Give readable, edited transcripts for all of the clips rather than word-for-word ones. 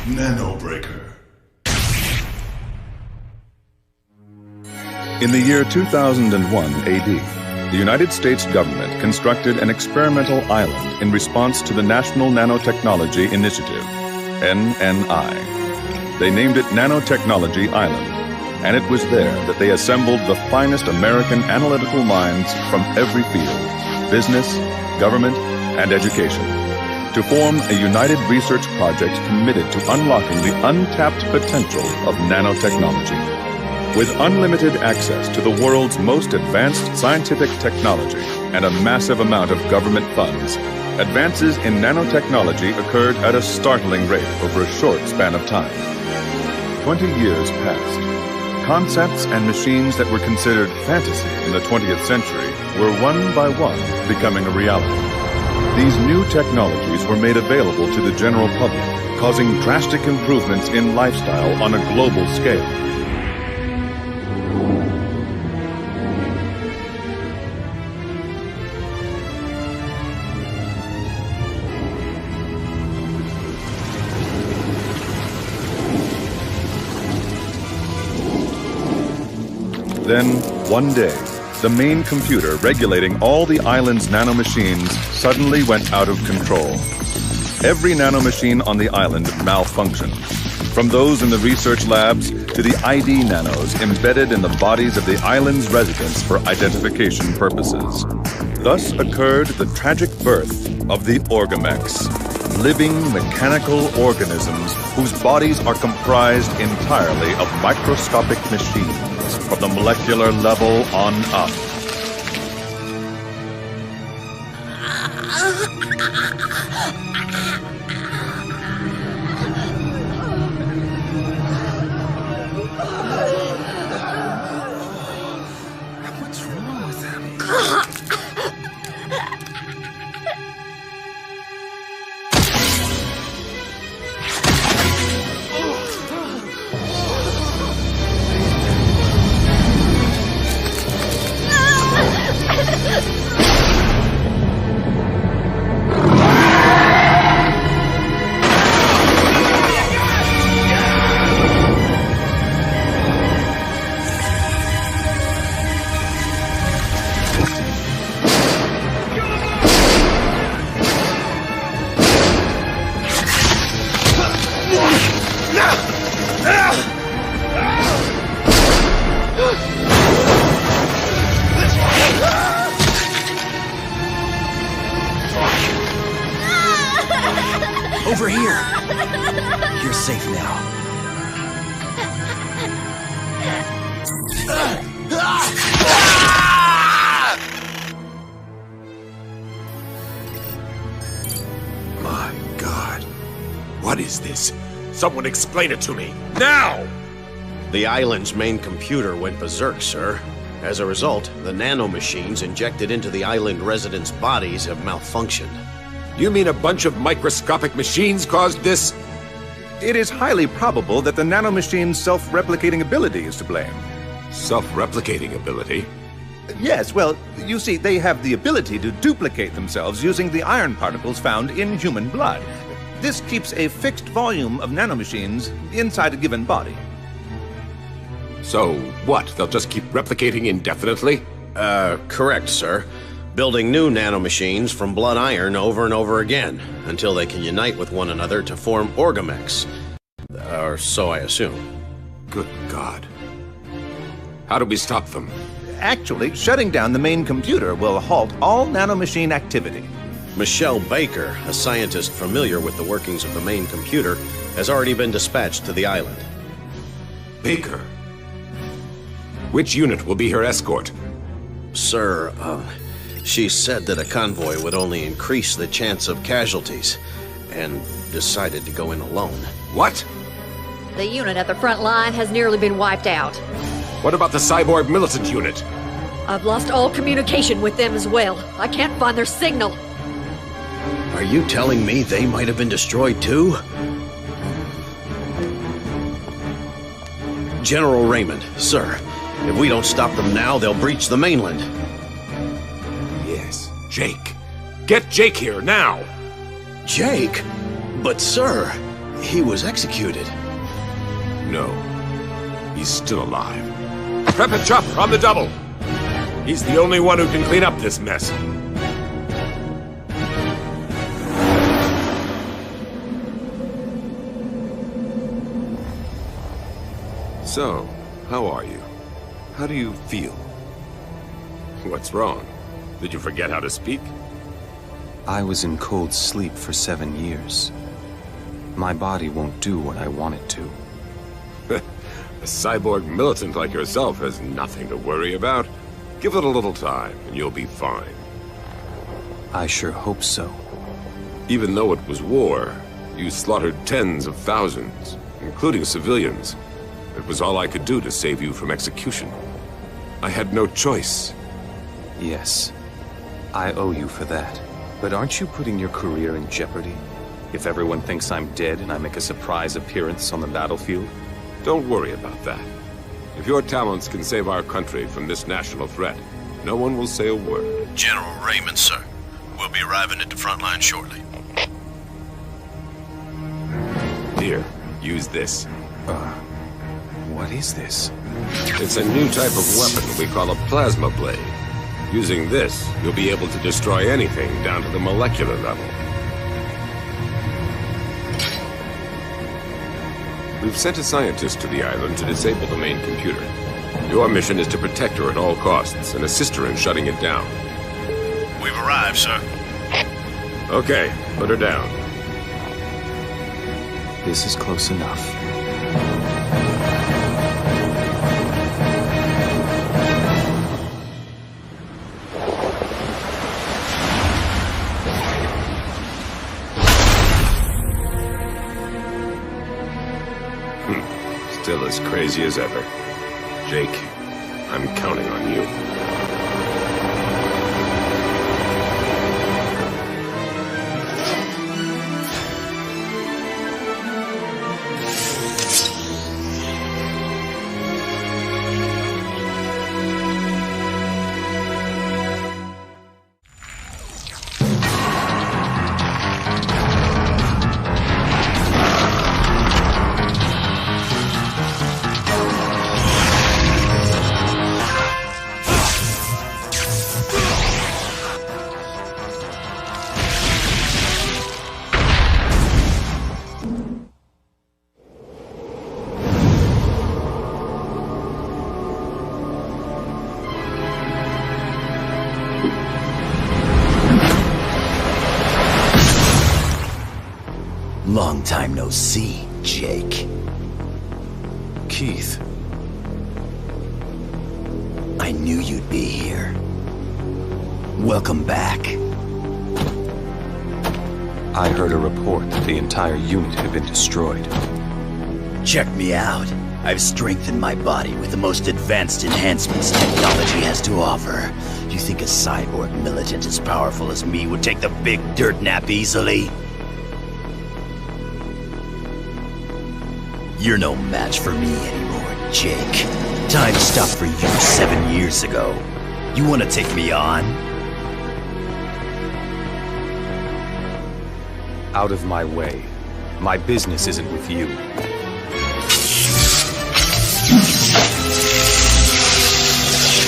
Nanobreaker. In the year 2001 AD, the United States government constructed an experimental island in response to the National Nanotechnology Initiative, NNI. They named it Nanotechnology Island, and it was there that they assembled the finest American analytical minds from every field, business, government, and education, to form a united research project committed to unlocking the untapped potential of nanotechnology. With unlimited access to the world's most advanced scientific technology and a massive amount of government funds, advances in nanotechnology occurred at a startling rate over a short span of time. 20 years passed. Concepts and machines that were considered fantasy in the 20th century were one by one becoming a reality. These new technologies were made available to the general public, causing drastic improvements in lifestyle on a global scale. Then, one day, the main computer regulating all the island's nanomachines suddenly went out of control. Every nanomachine on the island malfunctioned, from those in the research labs to the ID nanos embedded in the bodies of the island's residents for identification purposes. Thus occurred the tragic birth of the Orgamex, living mechanical organisms whose bodies are comprised entirely of microscopic machines from the molecular level on up. What's wrong with him? Over here. You're safe now. My God. What is this? Someone explain it to me, now! The island's main computer went berserk, sir. As a result, the nanomachines injected into the island residents' bodies have malfunctioned. You mean a bunch of microscopic machines caused this? It is highly probable that the nanomachine's self-replicating ability is to blame. Self-replicating ability? Yes, well, you see, they have the ability to duplicate themselves using the iron particles found in human blood. This keeps a fixed volume of nanomachines inside a given body. So, what? They'll just keep replicating indefinitely? Correct, sir. Building new nanomachines from blood iron over and over again, until they can unite with one another to form Orgamex. Or so I assume. Good God. How do we stop them? Actually, shutting down the main computer will halt all nanomachine activity. Michelle Baker, a scientist familiar with the workings of the main computer, has already been dispatched to the island. Baker? Which unit will be her escort? Sir, she said that a convoy would only increase the chance of casualties, and decided to go in alone. What? The unit at the front line has nearly been wiped out. What about the cyborg militant unit? I've lost all communication with them as well. I can't find their signal. Are you telling me they might have been destroyed too? General Raymond, sir, if we don't stop them now, they'll breach the mainland. Yes, Jake. Get Jake here, now! Jake? But sir... He was executed. No. He's still alive. Prep and Chop on the double! He's the only one who can clean up this mess. So, how are you? How do you feel? What's wrong? Did you forget how to speak? I was in cold sleep for 7 years. My body won't do what I want it to. A cyborg militant like yourself has nothing to worry about. Give it a little time, and you'll be fine. I sure hope so. Even though it was war, you slaughtered tens of thousands, including civilians. It was all I could do to save you from execution. I had no choice. Yes, I owe you for that. But aren't you putting your career in jeopardy? If everyone thinks I'm dead and I make a surprise appearance on the battlefield? Don't worry about that. If your talents can save our country from this national threat, no one will say a word. General Raymond, sir. We'll be arriving at the front line shortly. Here, use this. What is this? It's a new type of weapon we call a plasma blade. Using this, you'll be able to destroy anything down to the molecular level. We've sent a scientist to the island to disable the main computer. Your mission is to protect her at all costs and assist her in shutting it down. We've arrived, sir. Okay, put her down. This is close enough. Still as crazy as ever. Jake, I'm counting on you. Long time no see, Jake. Keith. I knew you'd be here. Welcome back. I heard a report that the entire unit had been destroyed. Check me out. I've strengthened my body with the most advanced enhancements technology has to offer. You think a cyborg militant as powerful as me would take the big dirt nap easily? You're no match for me anymore, Jake. Time stopped for you 7 years ago. You want to take me on? Out of my way. My business isn't with you.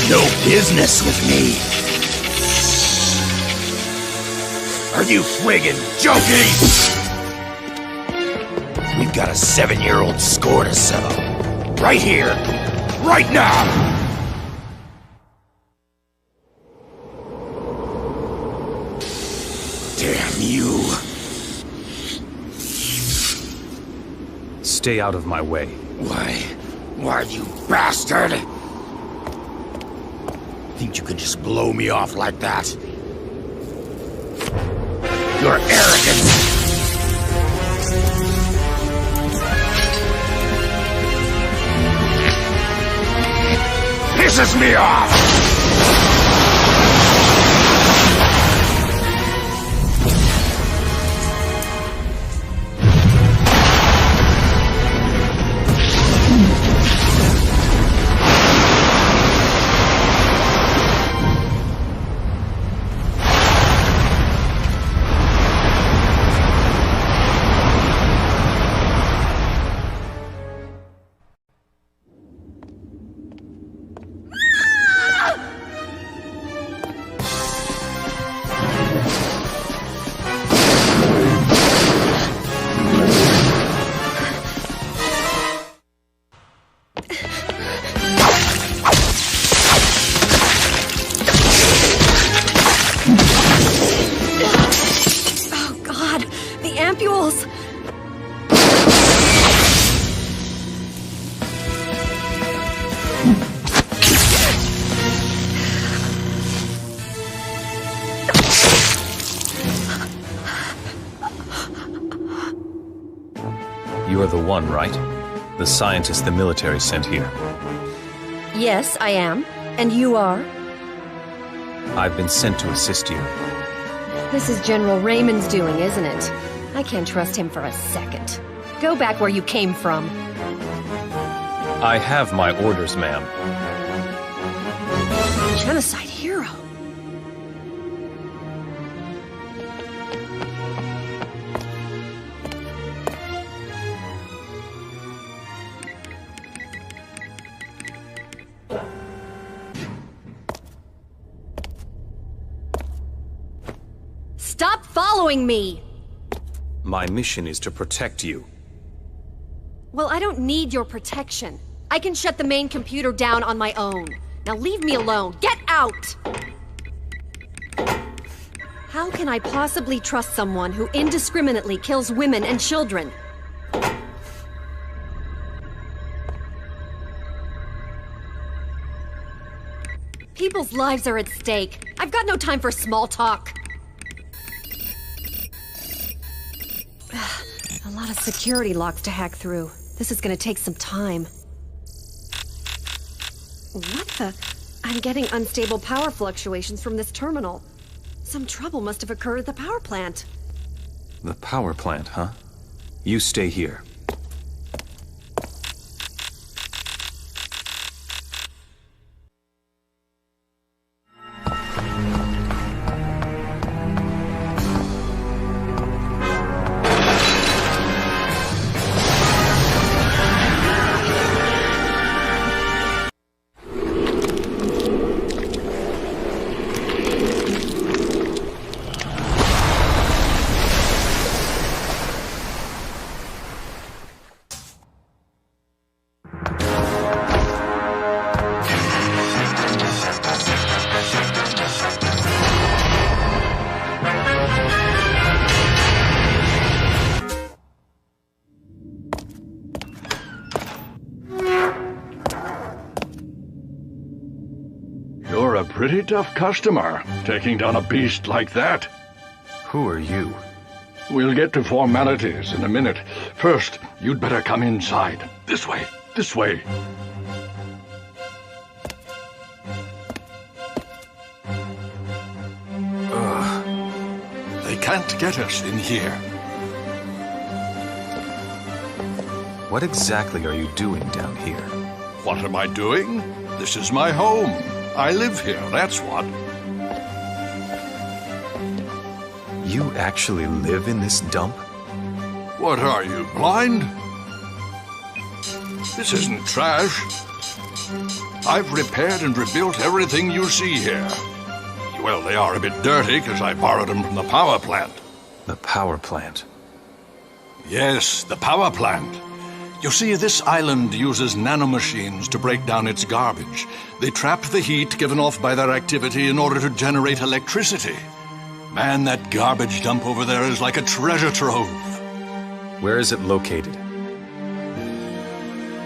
No business with me. Are you friggin' joking? We've got a 7-year-old score to settle. Right here. Right now. Damn you. Stay out of my way. Why, you bastard? Think you could just blow me off like that? Your arrogance! Pisses me off! Ps2, right? The scientist the military sent here. Yes, I am. And you are? I've been sent to assist you. This is General Raymond's doing, isn't it? I can't trust him for a second. Go back where you came from. I have my orders, ma'am. Genocide hero. Stop following me! My mission is to protect you. Well, I don't need your protection. I can shut the main computer down on my own. Now leave me alone. Get out! How can I possibly trust someone who indiscriminately kills women and children? People's lives are at stake. I've got no time for small talk. A lot of security locks to hack through. This is gonna take some time. What the? I'm getting unstable power fluctuations from this terminal. Some trouble must have occurred at the power plant. The power plant, huh? You stay here. You're a pretty tough customer, taking down a beast like that. Who are you? We'll get to formalities in a minute. First, you'd better come inside. This way, this way. They can't get us in here. What exactly are you doing down here? What am I doing? This is my home. I live here, that's what. You actually live in this dump? What are you, blind? This isn't trash. I've repaired and rebuilt everything you see here. Well, they are a bit dirty because I borrowed them from the power plant. The power plant? Yes, the power plant. You see, this island uses nanomachines to break down its garbage. They trap the heat given off by their activity in order to generate electricity. Man, that garbage dump over there is like a treasure trove. Where is it located?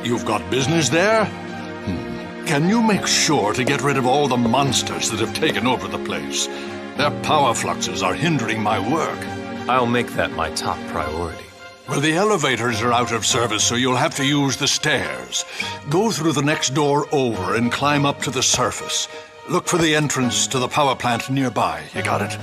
You've got business there? Can you make sure to get rid of all the monsters that have taken over the place? Their power fluxes are hindering my work. I'll make that my top priority. Well, the elevators are out of service, so you'll have to use the stairs. Go through the next door over and climb up to the surface. Look for the entrance to the power plant nearby. You got it?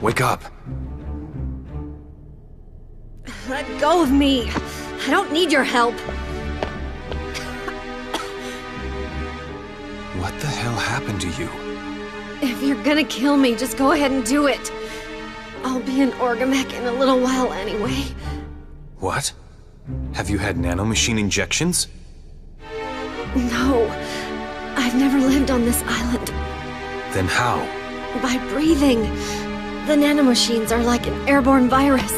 Wake up. Let go of me. I don't need your help. What the hell happened to you? If you're gonna kill me, just go ahead and do it. I'll be an Orgamech in a little while anyway. What? Have you had nanomachine injections? No. I've never lived on this island. Then how? By breathing. The nanomachines are like an airborne virus.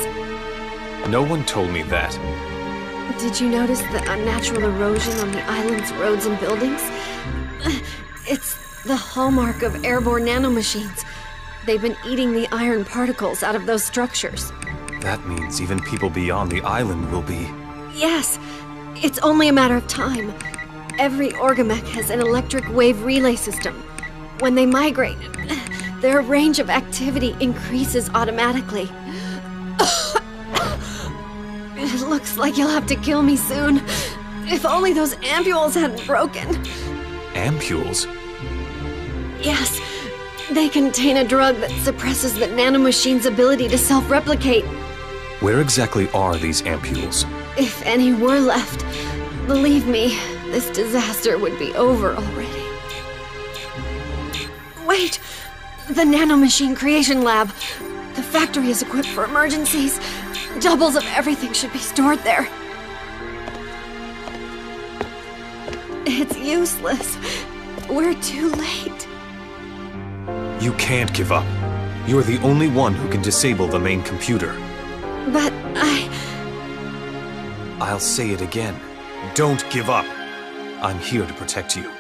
No one told me that. Did you notice the unnatural erosion on the island's roads and buildings? It's the hallmark of airborne nanomachines. They've been eating the iron particles out of those structures. That means even people beyond the island will be... Yes. It's only a matter of time. Every Orgamech has an electric wave relay system. When they migrate, their range of activity increases automatically. It looks like you'll have to kill me soon. If only those ampules hadn't broken. Ampules? Yes. They contain a drug that suppresses the nanomachine's ability to self-replicate. Where exactly are these ampules? If any were left, believe me, this disaster would be over already. Wait! The nanomachine creation lab. The factory is equipped for emergencies. Doubles of everything should be stored there. It's useless. We're too late. You can't give up. You're the only one who can disable the main computer. But I'll say it again. Don't give up. I'm here to protect you.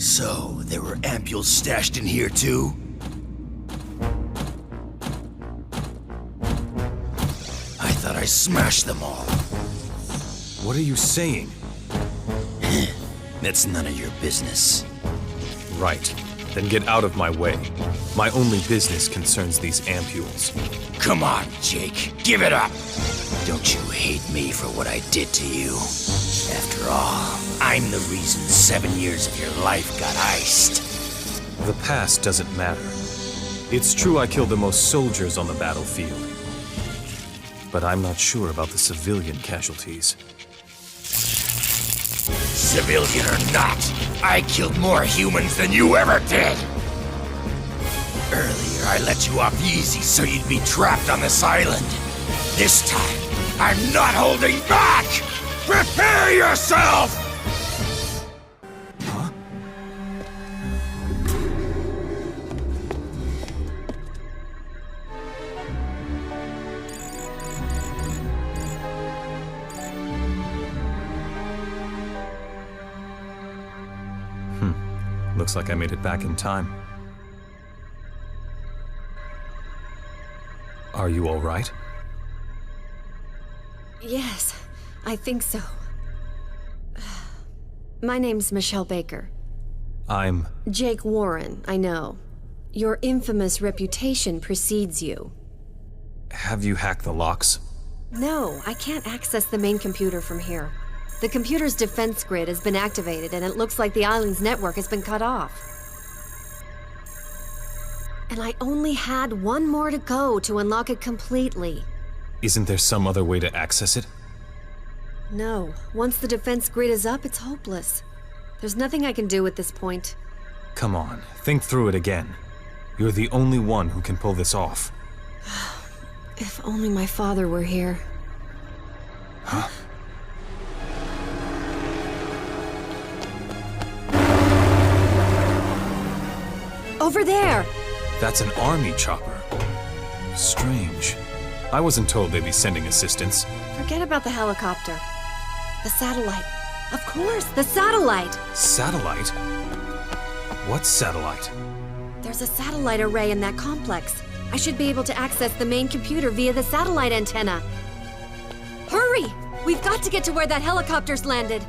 So, there were ampules stashed in here too? I thought I smashed them all. What are you saying? That's none of your business. Right. Then get out of my way. My only business concerns these ampules. Come on, Jake. Give it up! Don't you hate me for what I did to you? After all, I'm the reason 7 years of your life got iced. The past doesn't matter. It's true I killed the most soldiers on the battlefield. But I'm not sure about the civilian casualties. Civilian or not, I killed more humans than you ever did! Earlier, I let you off easy so you'd be trapped on this island. This time, I'm not holding back! Prepare yourself! Huh? Looks like I made it back in time. Are you all right? yes, I think so. My name's Michelle Baker. I'm... Jake Warren, I know. Your infamous reputation precedes you. Have you hacked the locks? No, I can't access the main computer from here. The computer's defense grid has been activated, and it looks like the island's network has been cut off. And I only had one more to go to unlock it completely. Isn't there some other way to access it? No. Once the defense grid is up, it's hopeless. There's nothing I can do at this point. Come on, think through it again. You're the only one who can pull this off. If only my father were here. Huh? Over there! That's an army chopper. Strange. I wasn't told they'd be sending assistance. Forget about the helicopter. The satellite. Of course, the satellite! Satellite? What satellite? There's a satellite array in that complex. I should be able to access the main computer via the satellite antenna. We've got to get to where that helicopter's landed.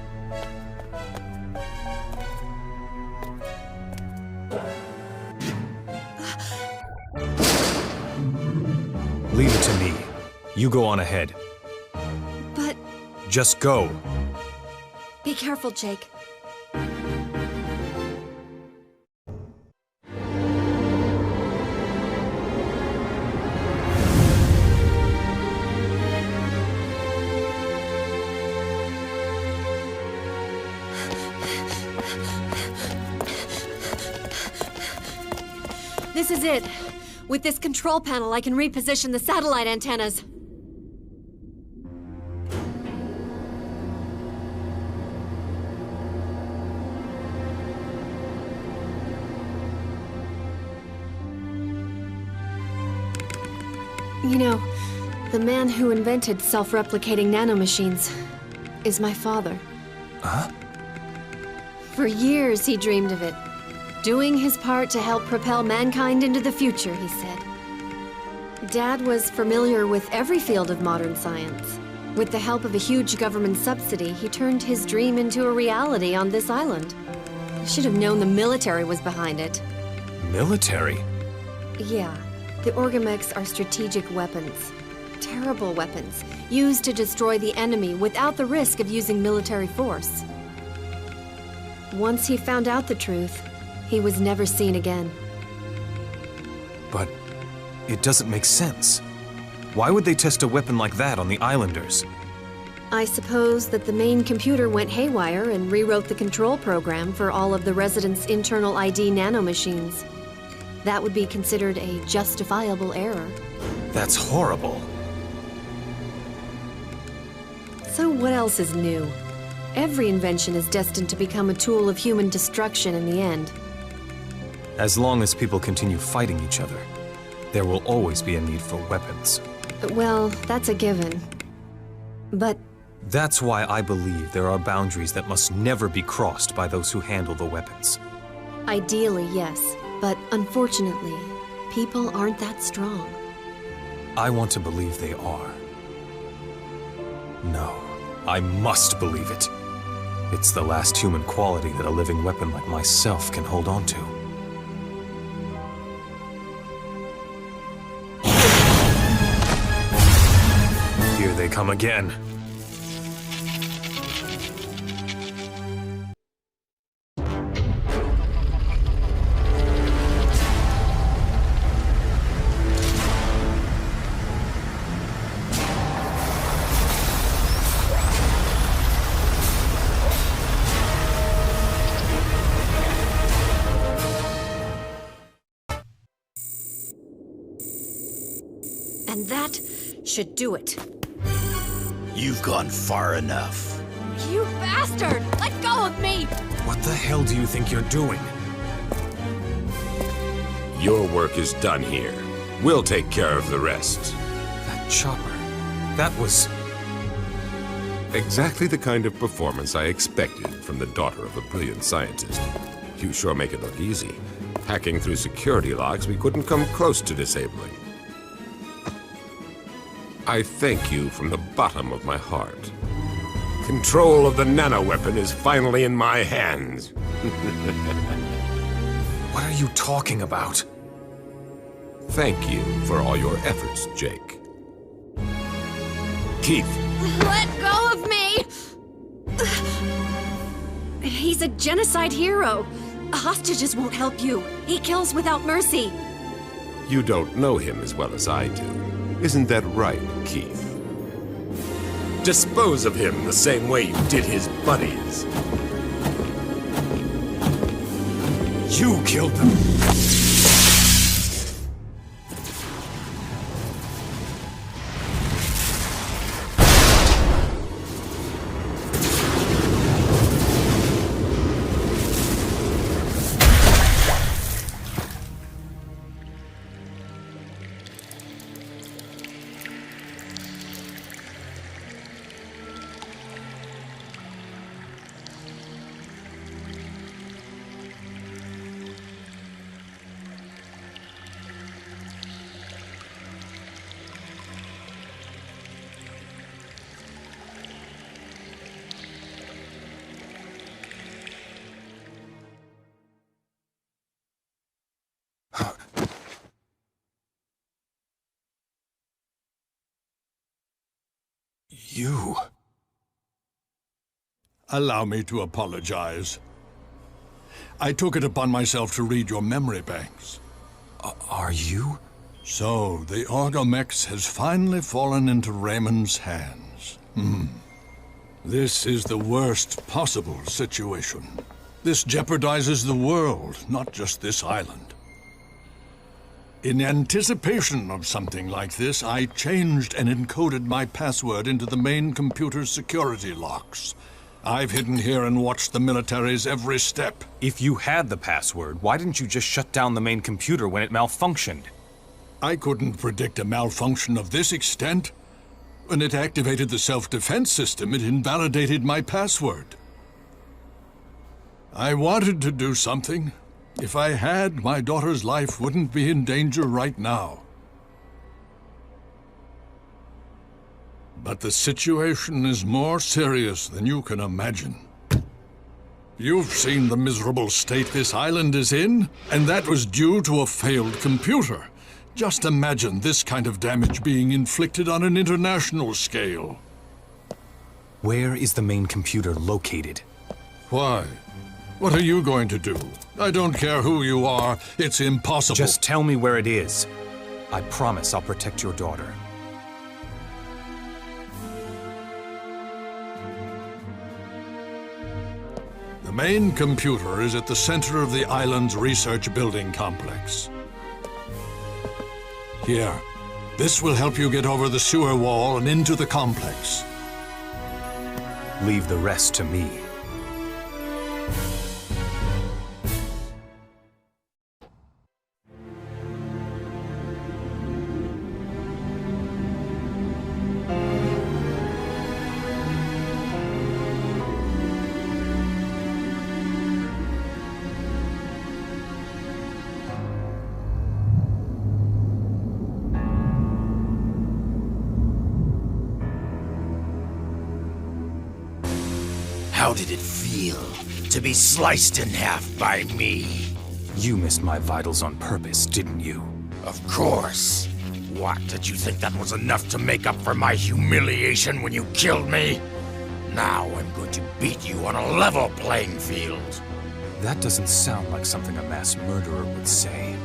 Leave it to me. You go on ahead. But... Just go. Be careful, Jake. This is it. With this control panel, I can reposition the satellite antennas. You know, the man who invented self-replicating nanomachines is my father. Huh? For years, he dreamed of it. Doing his part to help propel mankind into the future, he said. Dad was familiar with every field of modern science. With the help of a huge government subsidy, he turned his dream into a reality on this island. I should have known the military was behind it. Military? Yeah, the Orgamex are strategic weapons. Terrible weapons, used to destroy the enemy without the risk of using military force. Once he found out the truth, he was never seen again. But it doesn't make sense. Why would they test a weapon like that on the Islanders? I suppose that the main computer went haywire and rewrote the control program for all of the residents' internal ID nanomachines. That would be considered a justifiable error. That's horrible. So what else is new? Every invention is destined to become a tool of human destruction in the end. As long as people continue fighting each other, there will always be a need for weapons. Well, that's a given. But That's why I believe there are boundaries that must never be crossed by those who handle the weapons. ideally, yes. But unfortunately, people aren't that strong. I want to believe they are. No, I must believe it. It's the last human quality that a living weapon like myself can hold on to. Here they come again. And that should do it. You've gone far enough. You bastard! Let go of me! What the hell do you think you're doing? Your work is done here. We'll take care of the rest. That chopper. That was... Exactly the kind of performance I expected from the daughter of a brilliant scientist. You sure make it look easy. Hacking through security logs we couldn't come close to disabling. I thank you from the bottom of my heart. Control of the nano-weapon is finally in my hands. What are you talking about? Thank you for all your efforts, Jake. Keith. Let go of me! He's a genocide hero. Hostages won't help you. He kills without mercy. You don't know him as well as I do. Isn't that right, Keith? Dispose of him the same way you did his buddies. You killed them! You... Allow me to apologize. I took it upon myself to read your memory banks. Are you? So, the Orgomex has finally fallen into Raymond's hands. This is the worst possible situation. This jeopardizes the world, not just this island. In anticipation of something like this, I changed and encoded my password into the main computer's security locks. I've hidden here and watched the military's every step. If you had the password, why didn't you just shut down the main computer when it malfunctioned? I couldn't predict a malfunction of this extent. When it activated the self-defense system, it invalidated my password. I wanted to do something. If I had, my daughter's life wouldn't be in danger right now. But the situation is more serious than you can imagine. You've seen the miserable state this island is in, and that was due to a failed computer. Just imagine this kind of damage being inflicted on an international scale. Where is the main computer located? Why? What are you going to do? I don't care who you are, it's impossible. Just tell me where it is. I promise I'll protect your daughter. The main computer is at the center of the island's research building complex. Here, this will help you get over the sewer wall and into the complex. Leave the rest to me. How did it feel to be sliced in half by me? You missed my vitals on purpose, didn't you? Of course. What, did you think that was enough to make up for my humiliation when you killed me? Now I'm going to beat you on a level playing field. That doesn't sound like something a mass murderer would say.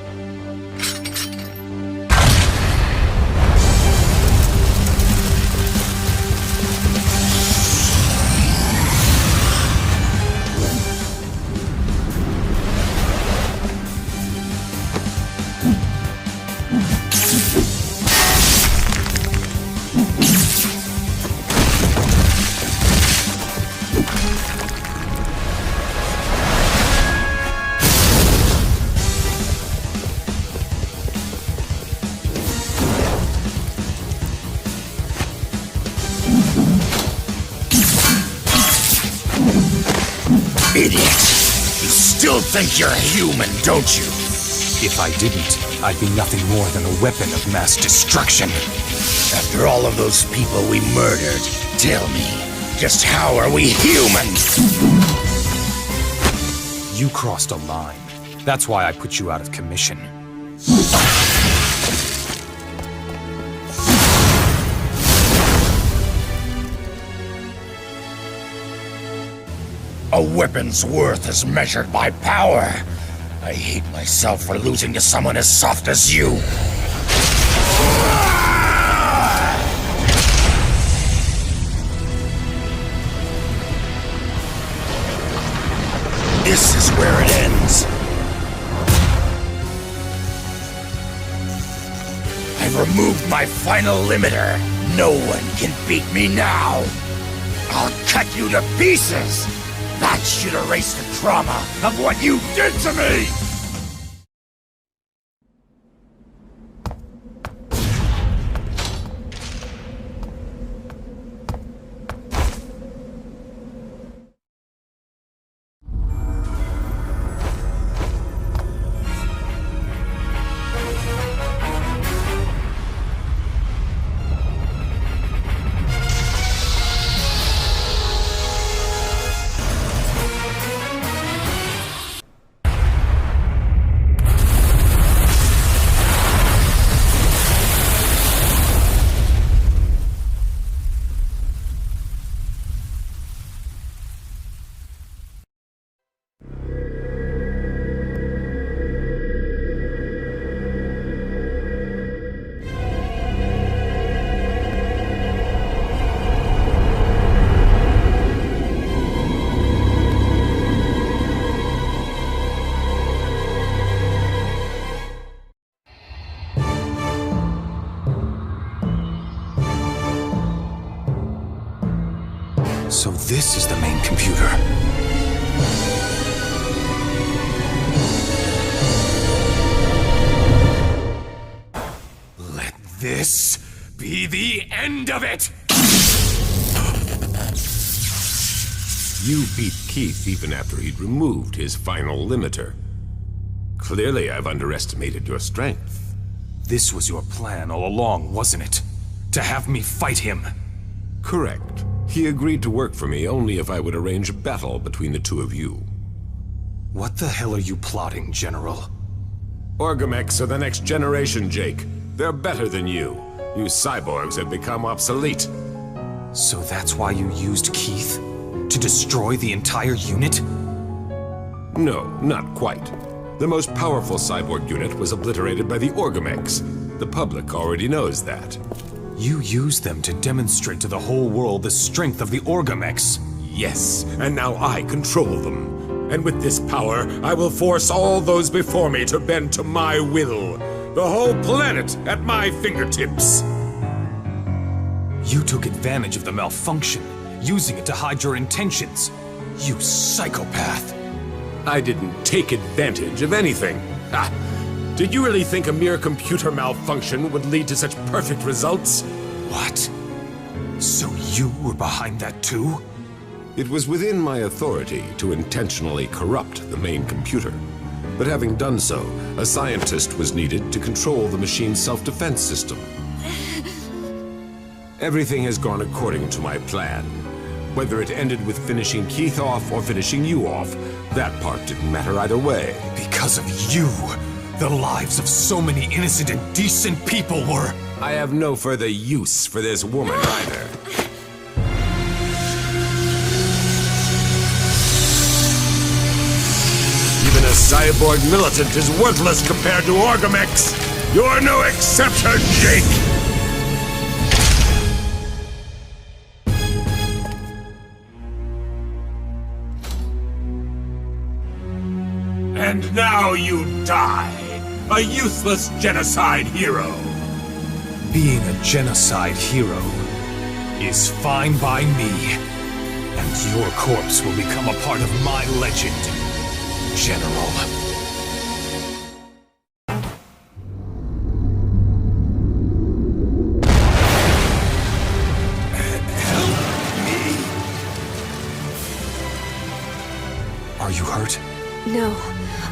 Idiot! You still think you're human, don't you? If I didn't, I'd be nothing more than a weapon of mass destruction. After all of those people we murdered, tell me, just how are we human? You crossed a line. That's why I put you out of commission. A weapon's worth is measured by power. I hate myself for losing to someone as soft as you. This is where it ends. I've removed my final limiter. No one can beat me now. I'll cut you to pieces. That should erase the trauma of what you did to me! this is the main computer. Let this be the end of it! You beat Keith even after he'd removed his final limiter. Clearly, I've underestimated your strength. This was your plan all along, wasn't it? To have me fight him? Correct. He agreed to work for me only if I would arrange a battle between the two of you. What the hell are you plotting, General? Orgamechs are the next generation, Jake. They're better than you. You cyborgs have become obsolete. So that's why you used Keith? To destroy the entire unit? No, not quite. The most powerful cyborg unit was obliterated by the Orgamechs. The public already knows that. You used them to demonstrate to the whole world the strength of the Orgamechs. Yes, and now I control them. And with this power, I will force all those before me to bend to my will. The whole planet at my fingertips. You took advantage of the malfunction, using it to hide your intentions. You psychopath. I didn't take advantage of anything. Ha! Did you really think a mere computer malfunction would lead to such perfect results? What? So you were behind that too? It was within my authority to intentionally corrupt the main computer. But having done so, a scientist was needed to control the machine's self-defense system. Everything has gone according to my plan. Whether it ended with finishing Keith off or finishing you off, that part didn't matter either way. Because of you, the lives of so many innocent and decent people were... I have no further use for this woman either. Even a cyborg militant is worthless compared to Orgamechs. You're no exception, Jake! And now you die, a useless genocide hero. Being a genocide hero is fine by me. And your corpse will become a part of my legend, General. Help me! Are you hurt? No,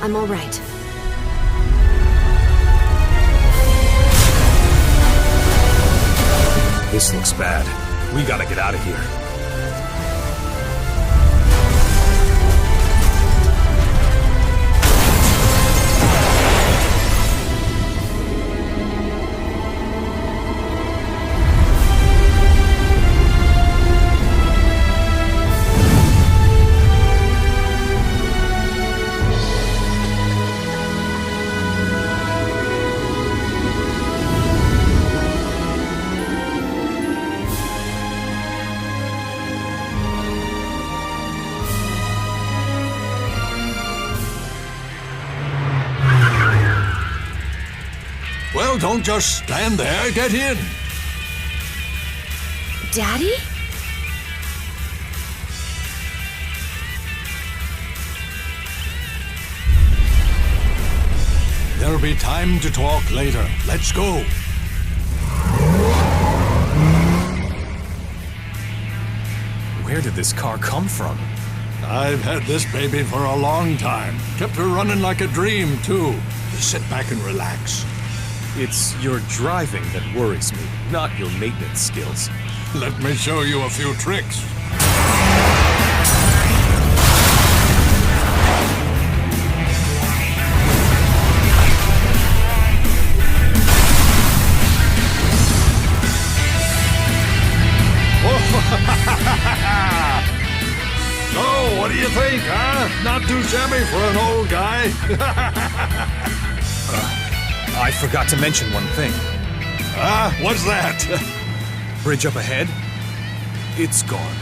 I'm all right. This looks bad. We gotta get out of here. Well, don't just stand there. Get in. Daddy? There'll be time to talk later. Let's go. Where did this car come from? I've had this baby for a long time. Kept her running like a dream, too. Just sit back and relax. It's your driving that worries me, not your maintenance skills. Let me show you a few tricks. So, what do you think, huh? Not too shabby for an old guy. I forgot to mention one thing. What's that? Bridge up ahead? It's gone.